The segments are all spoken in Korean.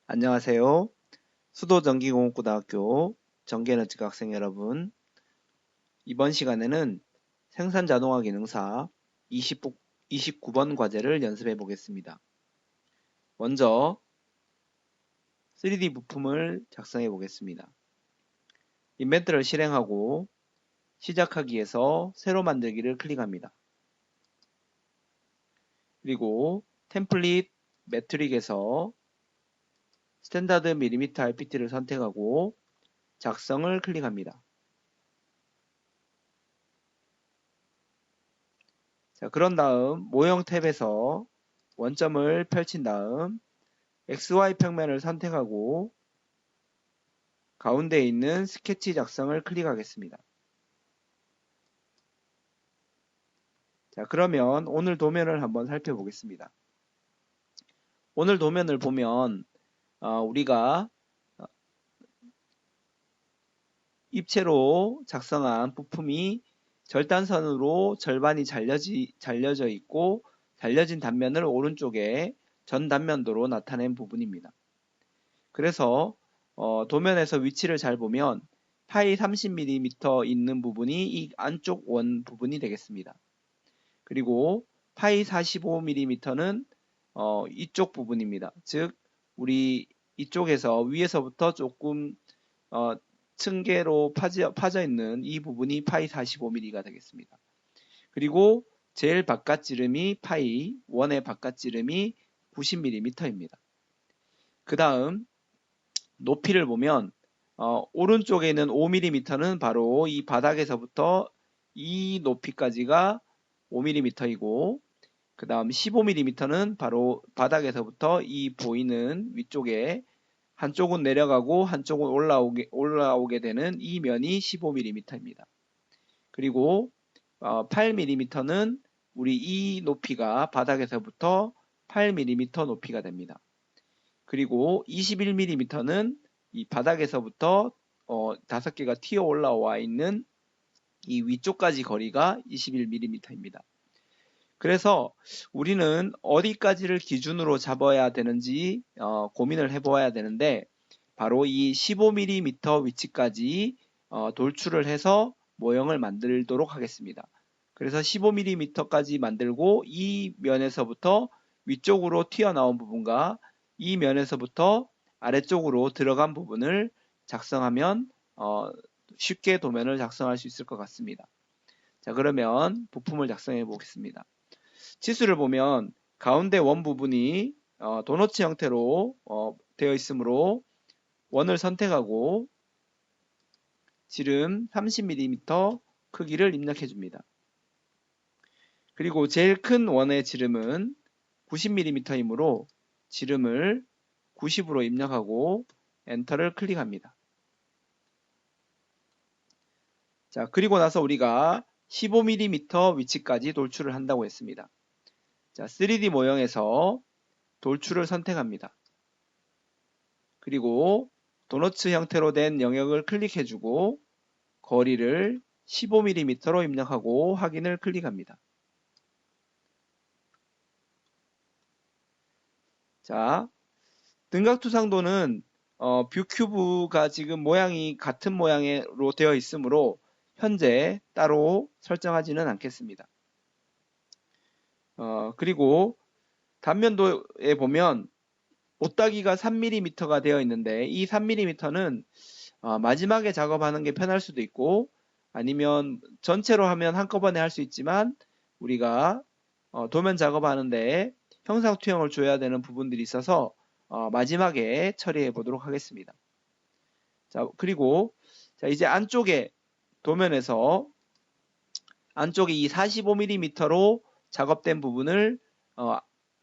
안녕하세요. 수도전기공업고등학교 전기에너지과 학생 여러분. 이번 시간에는 생산자동화기능사 29번 과제를 연습해 보겠습니다. 먼저 3D 부품을 작성해 보겠습니다. 인벤트를 실행하고 시작하기에서 새로 만들기를 클릭합니다. 그리고 템플릿 매트릭에서 스탠다드 밀리미터 RPT를 선택하고 작성을 클릭합니다. 자, 그런 다음 모형 탭에서 원점을 펼친 다음 XY 평면을 선택하고 가운데에 있는 스케치 작성을 클릭하겠습니다. 자, 그러면 오늘 도면을 한번 살펴보겠습니다. 오늘 도면을 보면 우리가 입체로 작성한 부품이 절단선으로 절반이 잘려져 있고 잘려진 단면을 오른쪽에 전 단면도로 나타낸 부분입니다. 그래서 도면에서 위치를 잘 보면 파이 30mm 있는 부분이 이 안쪽 원 부분이 되겠습니다. 그리고 파이 45mm는 이쪽 부분입니다. 즉 우리 이쪽에서 위에서부터 조금 층계로 파져 있는 이 부분이 파이 45mm가 되겠습니다. 그리고 제일 바깥 지름이 파이, 원의 바깥 지름이 90mm입니다. 그 다음 높이를 보면 오른쪽에 있는 5mm는 바로 이 바닥에서부터 이 높이까지가 5mm이고 그 다음 15mm는 바로 바닥에서부터 이 보이는 위쪽에 한쪽은 내려가고 한쪽은 올라오게 되는 이 면이 15mm입니다. 그리고 8mm는 우리 이 높이가 바닥에서부터 8mm 높이가 됩니다. 그리고 21mm는 이 바닥에서부터 5개가 튀어 올라와 있는 이 위쪽까지 거리가 21mm입니다. 그래서 우리는 어디까지를 기준으로 잡아야 되는지 고민을 해보아야 되는데 바로 이 15mm 위치까지 돌출을 해서 모형을 만들도록 하겠습니다. 그래서 15mm까지 만들고 이 면에서부터 위쪽으로 튀어나온 부분과 이 면에서부터 아래쪽으로 들어간 부분을 작성하면 쉽게 도면을 작성할 수 있을 것 같습니다. 자, 그러면 부품을 작성해 보겠습니다. 치수를 보면 가운데 원 부분이 도너츠 형태로 되어 있으므로 원을 선택하고 지름 30mm 크기를 입력해 줍니다. 그리고 제일 큰 원의 지름은 90mm이므로 지름을 90으로 입력하고 엔터를 클릭합니다. 자, 그리고 나서 우리가 15mm 위치까지 돌출을 한다고 했습니다. 자, 3D 모형에서 돌출을 선택합니다. 그리고 도너츠 형태로 된 영역을 클릭해주고 거리를 15mm로 입력하고 확인을 클릭합니다. 자, 등각투상도는 뷰 큐브가 지금 모양이 같은 모양으로 되어 있으므로 현재 따로 설정하지는 않겠습니다. 그리고 단면도에 보면 못따기가 3mm가 되어 있는데 이 3mm는 마지막에 작업하는 게 편할 수도 있고 아니면 전체로 하면 한꺼번에 할 수 있지만 우리가 도면 작업하는데 형상 투영을 줘야 되는 부분들이 있어서 마지막에 처리해 보도록 하겠습니다. 자, 그리고 자, 이제 안쪽에 도면에서 안쪽에 이 45mm로 작업된 부분을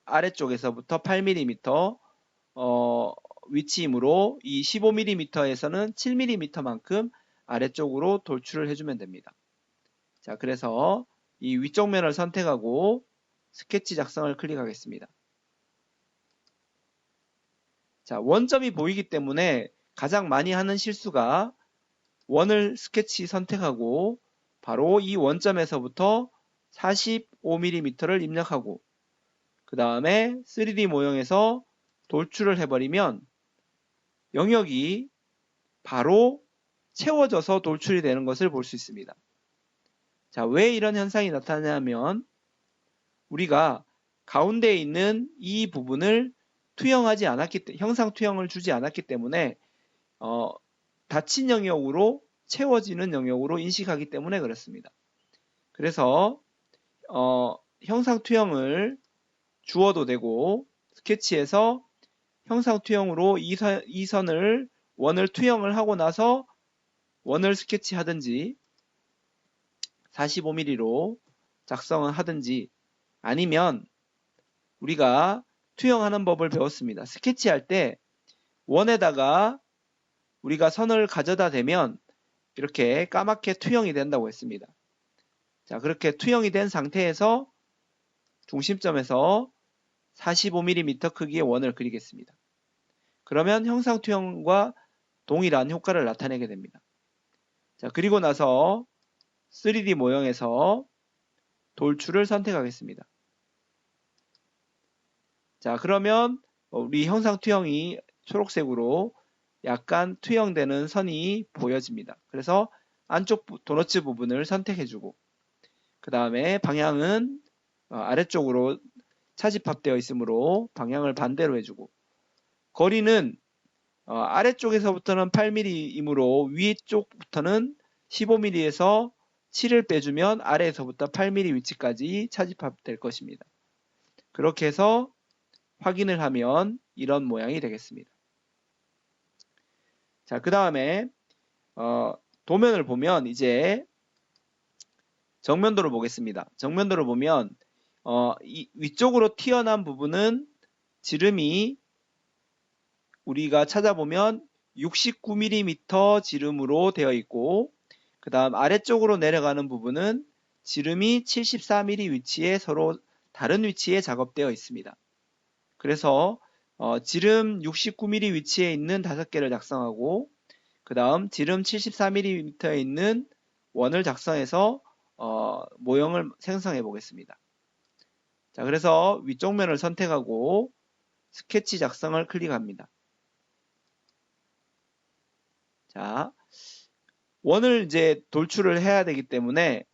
아래쪽에서부터 8mm 위치이므로 이 15mm에서는 7mm만큼 아래쪽으로 돌출을 해주면 됩니다. 자, 그래서 이 위쪽 면을 선택하고 스케치 작성을 클릭하겠습니다. 자, 원점이 보이기 때문에 가장 많이 하는 실수가 원을 스케치 선택하고 바로 이 원점에서부터 45mm를 입력하고 그 다음에 3D 모형에서 돌출을 해버리면 영역이 바로 채워져서 돌출이 되는 것을 볼 수 있습니다. 자, 왜 이런 현상이 나타나냐면 우리가 가운데에 있는 이 부분을 투영하지 않았기 때문에, 형상 투영을 주지 않았기 때문에 닫힌 영역으로 채워지는 영역으로 인식하기 때문에 그렇습니다. 그래서 형상 투영을 주어도 되고 스케치에서 형상 투영으로 이 선을 원을 투영을 하고 나서 원을 스케치 하든지 45mm로 작성을 하든지 아니면 우리가 투영하는 법을 배웠습니다. 스케치할 때 원에다가 우리가 선을 가져다 대면 이렇게 까맣게 투영이 된다고 했습니다. 자, 그렇게 투영이 된 상태에서 중심점에서 45mm 크기의 원을 그리겠습니다. 그러면 형상 투영과 동일한 효과를 나타내게 됩니다. 자, 그리고 나서 3D 모형에서 돌출을 선택하겠습니다. 자, 그러면 우리 형상 투영이 초록색으로 약간 투영되는 선이 보여집니다. 그래서 안쪽 도너츠 부분을 선택해주고 그 다음에 방향은 아래쪽으로 차집합되어 있으므로 방향을 반대로 해주고 거리는 아래쪽에서부터는 8mm이므로 위쪽부터는 15mm에서 7을 빼주면 아래에서부터 8mm 위치까지 차집합될 것입니다. 그렇게 해서 확인을 하면 이런 모양이 되겠습니다. 자, 그 다음에 도면을 보면 이제 정면도를 보겠습니다. 정면도를 보면 이 위쪽으로 튀어나온 부분은 지름이 우리가 찾아보면 69mm 지름으로 되어 있고 그 다음 아래쪽으로 내려가는 부분은 지름이 74mm 위치에 서로 다른 위치에 작업되어 있습니다. 그래서 지름 69mm 위치에 있는 5개를 작성하고 그 다음 지름 74mm에 있는 원을 작성해서 모형을 생성해 보겠습니다. 자, 그래서 위쪽 면을 선택하고 스케치 작성을 클릭합니다. 자, 원을 이제 돌출을 해야 되기 때문에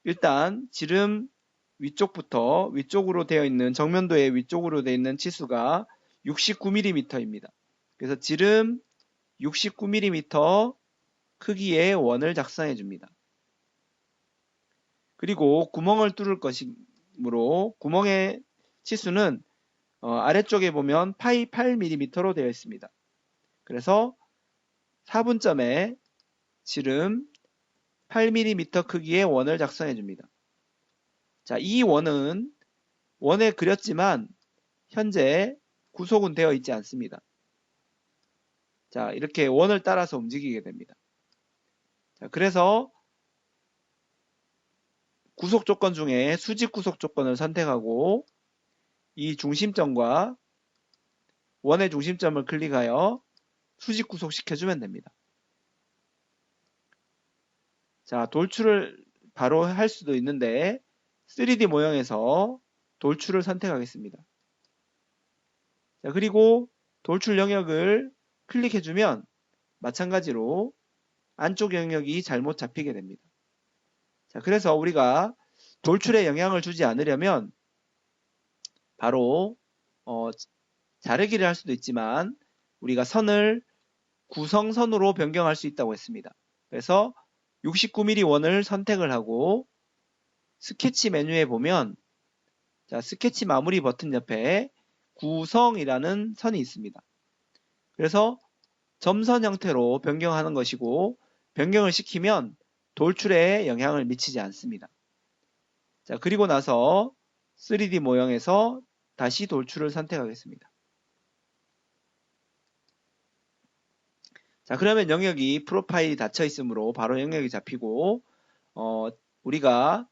일단 지름 위쪽으로 되어 있는 정면도의 위쪽으로 되어 있는 치수가 69mm입니다. 그래서 지름 69mm 크기의 원을 작성해 줍니다. 그리고 구멍을 뚫을 것이므로 구멍의 치수는 아래쪽에 보면 파이 8mm로 되어 있습니다. 그래서 4분점에 지름 8mm 크기의 원을 작성해 줍니다. 자, 이 원은 원에 그렸지만 현재 구속은 되어 있지 않습니다. 자, 이렇게 원을 따라서 움직이게 됩니다. 자, 그래서 구속 조건 중에 수직 구속 조건을 선택하고 이 중심점과 원의 중심점을 클릭하여 수직 구속 시켜주면 됩니다. 자, 돌출을 바로 할 수도 있는데 3D 모형에서 돌출을 선택하겠습니다. 자, 그리고 돌출 영역을 클릭해주면 마찬가지로 안쪽 영역이 잘못 잡히게 됩니다. 자, 그래서 우리가 돌출에 영향을 주지 않으려면 바로 자르기를 할 수도 있지만 우리가 선을 구성선으로 변경할 수 있다고 했습니다. 그래서 69mm 원을 선택을 하고 스케치 메뉴에 보면 자, 스케치 마무리 버튼 옆에 구성이라는 선이 있습니다. 그래서 점선 형태로 변경하는 것이고 변경을 시키면 돌출에 영향을 미치지 않습니다. 자, 그리고 나서 3D 모형에서 다시 돌출을 선택하겠습니다. 자, 그러면 영역이 프로파일이 닫혀 있으므로 바로 영역이 잡히고 우리가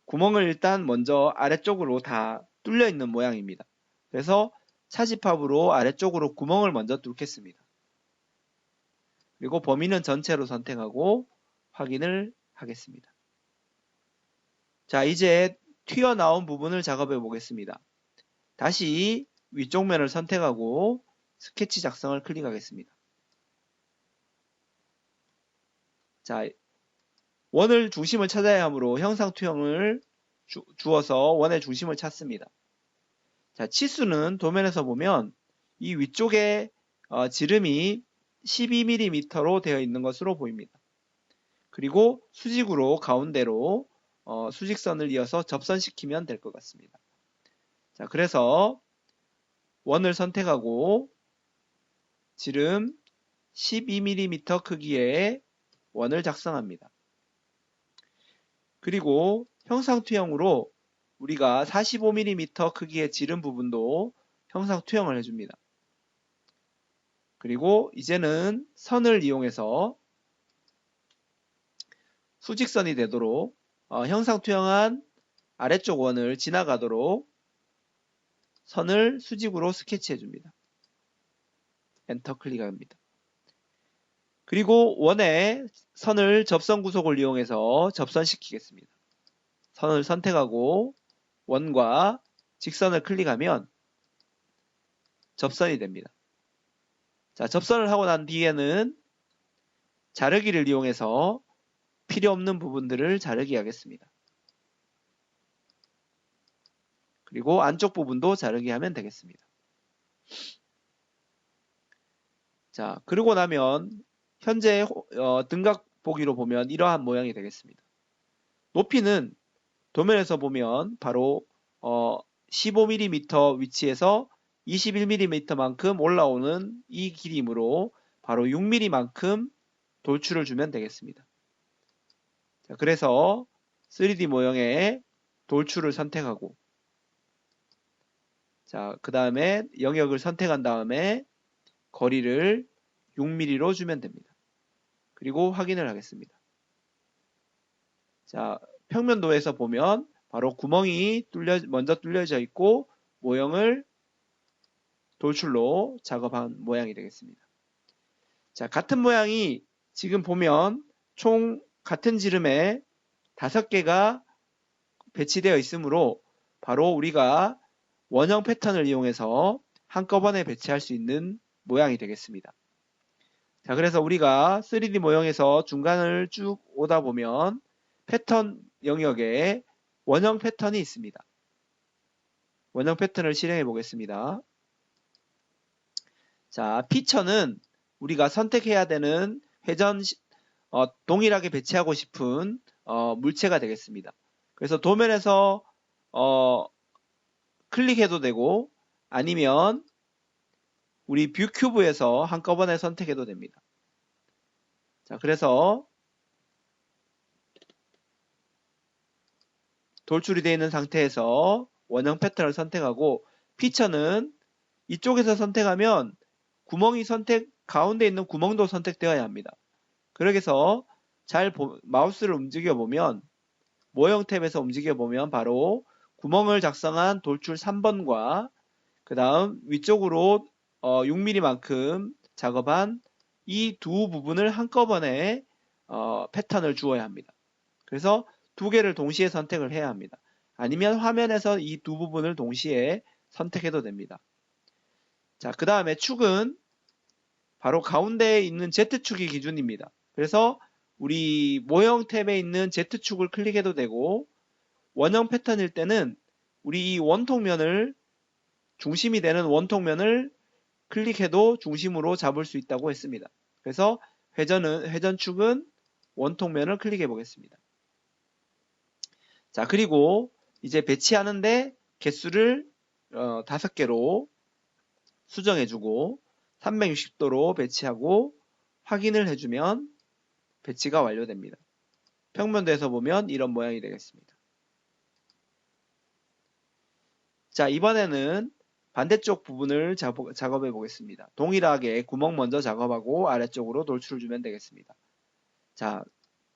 구멍을 일단 먼저 아래쪽으로 다 뚫려 있는 모양입니다. 그래서 차집합으로 아래쪽으로 구멍을 먼저 뚫겠습니다. 그리고 범위는 전체로 선택하고 확인을 하겠습니다. 자, 이제 튀어나온 부분을 작업해 보겠습니다. 다시 위쪽 면을 선택하고 스케치 작성을 클릭하겠습니다. 자, 원을 중심을 찾아야 하므로 형상 투영을 주어서 원의 중심을 찾습니다. 자, 치수는 도면에서 보면 이 위쪽에 지름이 12mm로 되어 있는 것으로 보입니다. 그리고 수직으로 가운데로 수직선을 이어서 접선시키면 될 것 같습니다. 자, 그래서 원을 선택하고 지름 12mm 크기의 원을 작성합니다. 그리고 형상 투영으로 우리가 45mm 크기의 지름 부분도 형상 투영을 해줍니다. 그리고 이제는 선을 이용해서 수직선이 되도록 형상 투영한 아래쪽 원을 지나가도록 선을 수직으로 스케치해 줍니다. 엔터 클릭합니다. 그리고 원에 선을 접선 구속을 이용해서 접선시키겠습니다. 선을 선택하고 원과 직선을 클릭하면 접선이 됩니다. 자, 접선을 하고 난 뒤에는 자르기를 이용해서 필요 없는 부분들을 자르기 하겠습니다. 그리고 안쪽 부분도 자르기 하면 되겠습니다. 자, 그러고 나면 현재 등각 보기로 보면 이러한 모양이 되겠습니다. 높이는 도면에서 보면 바로 15mm 위치에서 21mm만큼 올라오는 이 길이므로 바로 6mm만큼 돌출을 주면 되겠습니다. 자, 그래서 3D 모형의 돌출을 선택하고 자, 그 다음에 영역을 선택한 다음에 거리를 6mm로 주면 됩니다. 그리고 확인을 하겠습니다. 자, 평면도에서 보면 바로 구멍이 먼저 뚫려져 있고 모형을 돌출로 작업한 모양이 되겠습니다. 자, 같은 모양이 지금 보면 총 같은 지름에 5개가 배치되어 있으므로 바로 우리가 원형 패턴을 이용해서 한꺼번에 배치할 수 있는 모양이 되겠습니다. 자, 그래서 우리가 3D 모형에서 중간을 쭉 오다 보면 패턴 영역에 원형 패턴이 있습니다. 원형 패턴을 실행해 보겠습니다. 자, 피처는 우리가 선택해야 되는 회전 동일하게 배치하고 싶은 물체가 되겠습니다. 그래서 도면에서 클릭해도 되고 아니면 우리 뷰 큐브에서 한꺼번에 선택해도 됩니다. 자, 그래서 돌출이 되어 있는 상태에서 원형 패턴을 선택하고 피처는 이쪽에서 선택하면 구멍이 가운데 있는 구멍도 선택되어야 합니다. 그러기 위해서 마우스를 움직여 보면 모형 탭에서 움직여 보면 바로 구멍을 작성한 돌출 3번과 그 다음 위쪽으로 6mm만큼 작업한 이 두 부분을 한꺼번에 패턴을 주어야 합니다. 그래서 두 개를 동시에 선택을 해야 합니다. 아니면 화면에서 이 두 부분을 동시에 선택해도 됩니다. 자, 그 다음에 축은 바로 가운데에 있는 Z축이 기준입니다. 그래서 우리 모형 탭에 있는 Z축을 클릭해도 되고 원형 패턴일 때는 우리 이 원통면을 중심이 되는 원통면을 클릭해도 중심으로 잡을 수 있다고 했습니다. 그래서 회전축은 원통면을 클릭해 보겠습니다. 자, 그리고 이제 배치하는데 개수를 5개로 수정해주고 360도로 배치하고 확인을 해주면 배치가 완료됩니다. 평면도에서 보면 이런 모양이 되겠습니다. 자, 이번에는 반대쪽 부분을 작업해 보겠습니다. 동일하게 구멍 먼저 작업하고 아래쪽으로 돌출을 주면 되겠습니다. 자,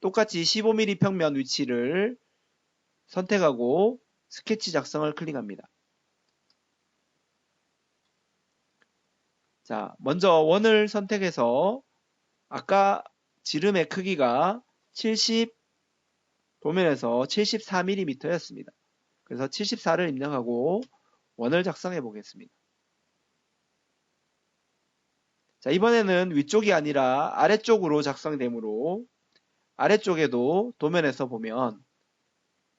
똑같이 15mm 평면 위치를 선택하고 스케치 작성을 클릭합니다. 자, 먼저 원을 선택해서 아까 지름의 크기가 도면에서 74mm였습니다. 그래서 74를 입력하고 원을 작성해 보겠습니다. 자, 이번에는 위쪽이 아니라 아래쪽으로 작성되므로 아래쪽에도 도면에서 보면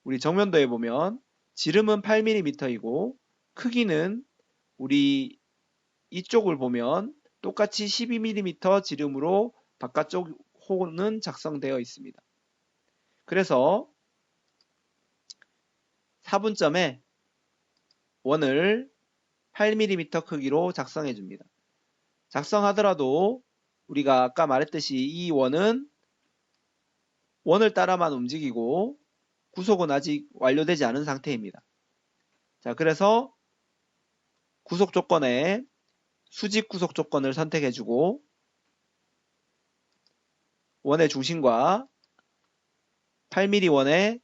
우리 정면도에 보면 지름은 8mm이고 크기는 우리 이쪽을 보면 똑같이 12mm 지름으로 바깥쪽 호는 작성되어 있습니다. 그래서 4분점에 원을 8mm 크기로 작성해 줍니다. 작성하더라도 우리가 아까 말했듯이 이 원은 원을 따라만 움직이고 구속은 아직 완료되지 않은 상태입니다. 자, 그래서 구속 조건에 수직 구속 조건을 선택해주고 원의 중심과 8mm 원의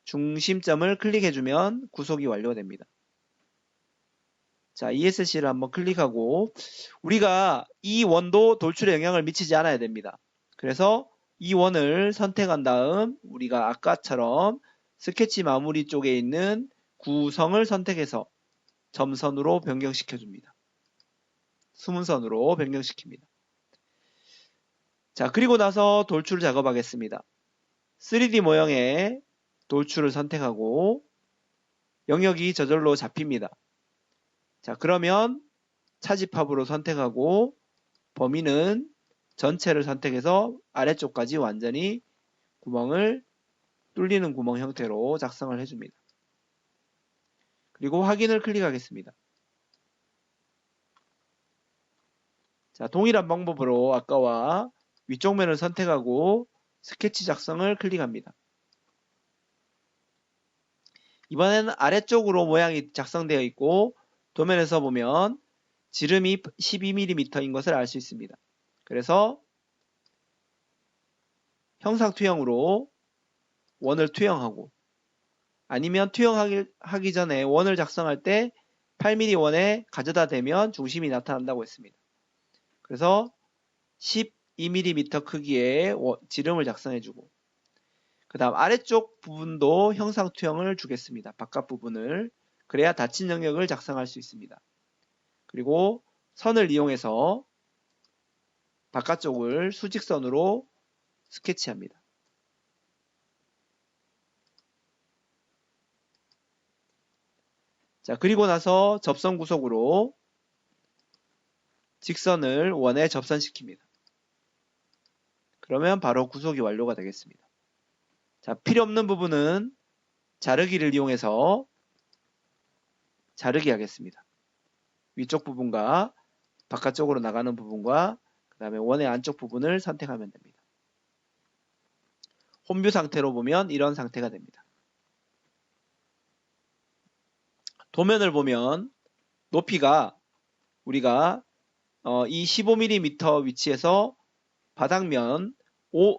중심점을 클릭해주면 구속이 완료됩니다. 자, ESC를 한번 클릭하고 우리가 이 원도 돌출에 영향을 미치지 않아야 됩니다. 그래서 이 원을 선택한 다음 우리가 아까처럼 스케치 마무리 쪽에 있는 구성을 선택해서 점선으로 변경시켜 줍니다. 수문선으로 변경시킵니다. 자, 그리고 나서 돌출 작업하겠습니다. 3D 모형의 돌출을 선택하고 영역이 저절로 잡힙니다. 자, 그러면 차집합으로 선택하고 범위는 전체를 선택해서 아래쪽까지 완전히 구멍을 뚫리는 구멍 형태로 작성을 해줍니다. 그리고 확인을 클릭하겠습니다. 자, 동일한 방법으로 아까와 위쪽 면을 선택하고 스케치 작성을 클릭합니다. 이번에는 아래쪽으로 모양이 작성되어 있고 도면에서 보면 지름이 12mm인 것을 알 수 있습니다. 그래서 형상 투영으로 원을 투영하고 아니면 투영하기 전에 원을 작성할 때 8mm 원에 가져다 대면 중심이 나타난다고 했습니다. 그래서 12mm 크기의 지름을 작성해주고 그 다음 아래쪽 부분도 형상 투영을 주겠습니다. 바깥 부분을. 그래야 닫힌 영역을 작성할 수 있습니다. 그리고 선을 이용해서 바깥쪽을 수직선으로 스케치합니다. 자, 그리고 나서 접선 구속으로 직선을 원에 접선시킵니다. 그러면 바로 구속이 완료가 되겠습니다. 자, 필요 없는 부분은 자르기를 이용해서 자르기 하겠습니다. 위쪽 부분과 바깥쪽으로 나가는 부분과 그 다음에 원의 안쪽 부분을 선택하면 됩니다. 홈뷰 상태로 보면 이런 상태가 됩니다. 도면을 보면 높이가 우리가 이 15mm 위치에서 바닥면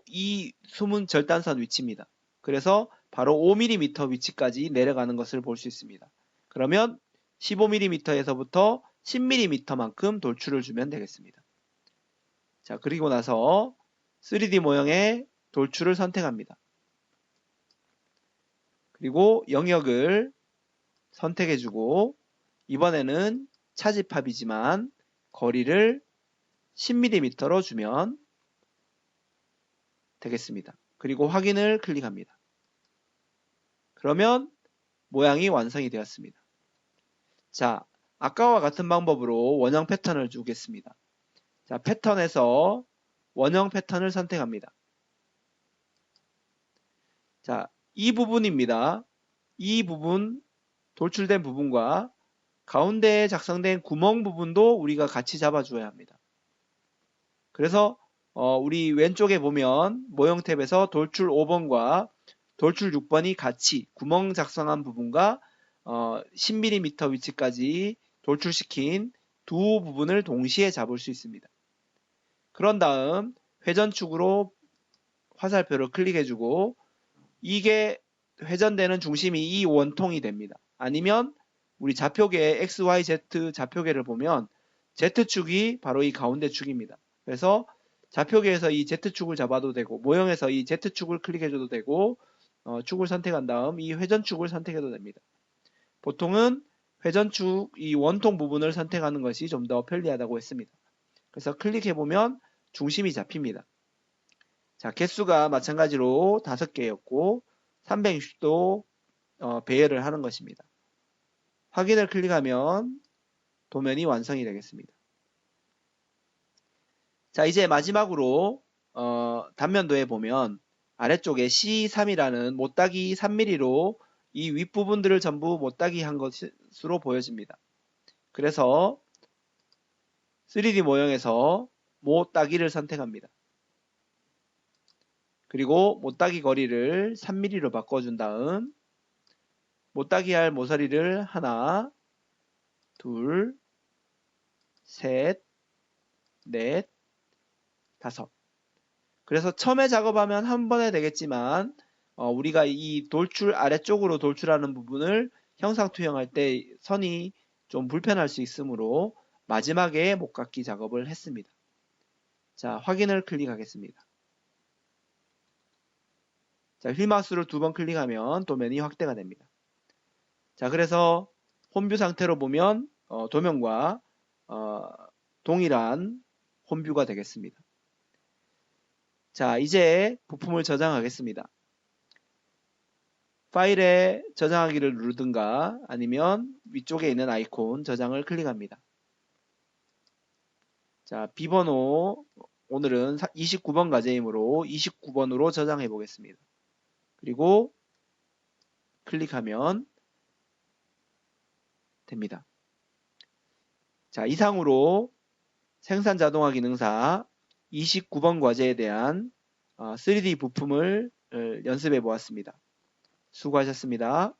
이 수문 절단선 위치입니다. 그래서 바로 5mm 위치까지 내려가는 것을 볼 수 있습니다. 그러면 15mm에서부터 10mm만큼 돌출을 주면 되겠습니다. 자, 그리고 나서 3D 모형의 돌출을 선택합니다. 그리고 영역을 선택해주고 이번에는 차집합이지만 거리를 10mm로 주면 되겠습니다. 그리고 확인을 클릭합니다. 그러면 모양이 완성이 되었습니다. 자, 아까와 같은 방법으로 원형 패턴을 주겠습니다. 자, 패턴에서 원형 패턴을 선택합니다. 자, 이 부분입니다. 이 부분, 돌출된 부분과 가운데에 작성된 구멍 부분도 우리가 같이 잡아줘야 합니다. 그래서 우리 왼쪽에 보면 모형 탭에서 돌출 5번과 돌출 6번이 같이 구멍 작성한 부분과 10mm 위치까지 돌출시킨 두 부분을 동시에 잡을 수 있습니다. 그런 다음 회전축으로 화살표를 클릭해주고 이게 회전되는 중심이 이 원통이 됩니다. 아니면 우리 좌표계 XYZ 좌표계를 보면 Z축이 바로 이 가운데 축입니다. 그래서 좌표계에서 이 Z축을 잡아도 되고 모형에서 이 Z축을 클릭해줘도 되고 축을 선택한 다음 이 회전축을 선택해도 됩니다. 보통은 회전축 이 원통 부분을 선택하는 것이 좀 더 편리하다고 했습니다. 그래서 클릭해보면 중심이 잡힙니다. 자, 개수가 마찬가지로 5개였고 360도 배열을 하는 것입니다. 확인을 클릭하면 도면이 완성이 되겠습니다. 자, 이제 마지막으로 단면도에 보면 아래쪽에 C3이라는 못따기 3mm로 이 윗부분들을 전부 못따기 한 것으로 보여집니다. 그래서 3D 모형에서 못따기를 선택합니다. 그리고 못따기 거리를 3mm로 바꿔준 다음 못따기 할 모서리를 하나, 둘, 셋, 넷, 다섯. 그래서 처음에 작업하면 한 번에 되겠지만 우리가 이 돌출 아래쪽으로 돌출하는 부분을 형상 투영할 때 선이 좀 불편할 수 있으므로 마지막에 못깎기 작업을 했습니다. 자, 확인을 클릭하겠습니다. 자, 휠마우스를 2번 클릭하면 도면이 확대가 됩니다. 자, 그래서 홈뷰 상태로 보면 도면과 동일한 홈뷰가 되겠습니다. 자, 이제 부품을 저장하겠습니다. 파일에 저장하기를 누르든가 아니면 위쪽에 있는 아이콘 저장을 클릭합니다. 자, 비번호 오늘은 29번 과제이므로 29번으로 저장해 보겠습니다. 그리고 클릭하면 됩니다. 자, 이상으로 생산 자동화 기능사 29번 과제에 대한 3D 부품을 연습해 보았습니다. 수고하셨습니다.